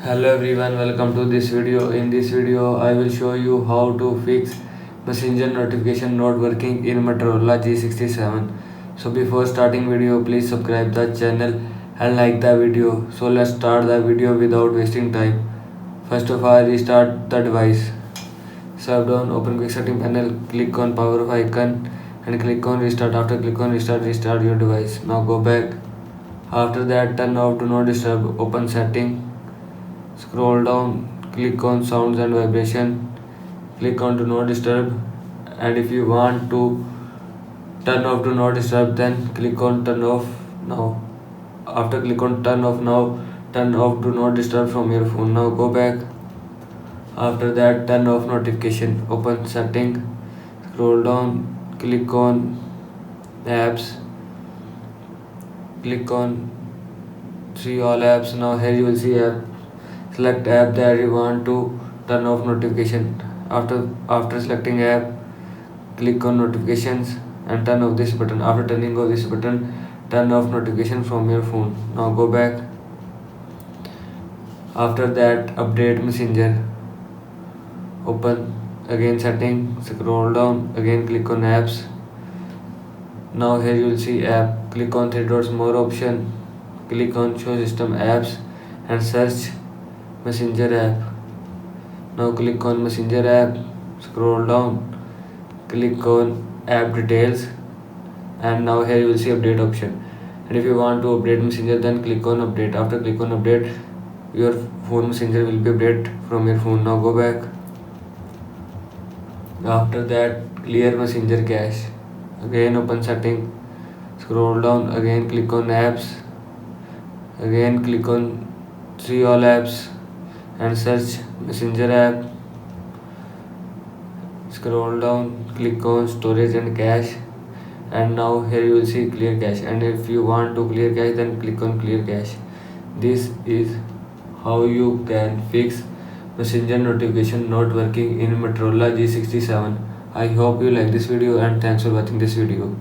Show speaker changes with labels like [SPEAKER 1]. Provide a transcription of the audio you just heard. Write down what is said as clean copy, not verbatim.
[SPEAKER 1] Hello everyone, welcome to this video. In this video, I will show you how to fix messenger notification not working in Motorola G67. So before starting video, please subscribe the channel and like the video. So let's start the video without wasting time. First of all, restart the device. Swipe down, open quick setting panel, click on power off icon and click on restart. After click on restart, restart your device. Now go back. After that, turn off do not disturb, open setting. Scroll down, click on sounds and vibration, click on do not disturb, and if you want to turn off do not disturb, then click on turn off now. After click on turn off now, turn off do not disturb from your phone. Now go back. After that, turn off notification, open setting, scroll down, click on apps, click on see all apps. Now here you will see app. Select app that you want to turn off notification. After selecting app, click on notifications and turn off this button. After turning off this button, turn off notification from your phone. Now go back. After that, update messenger. Open again setting, scroll down, again click on apps. Now here you will see app. Click on three dots more option. Click on show system apps and search messenger app. Now click on messenger app, scroll down, click on app details, and now here you will see update option. And if you want to update messenger, then click on update. After click on update, your phone messenger will be updated from your phone. Now go back. After that, clear messenger cache. Again open setting, scroll down, again click on apps, again click on see all apps and search messenger app. Scroll down, click on storage and cache, and now here you will see clear cache. And if you want to clear cache, then click on clear cache. This is how you can fix messenger notification not working in Motorola G67. I hope you like this video and thanks for watching this video.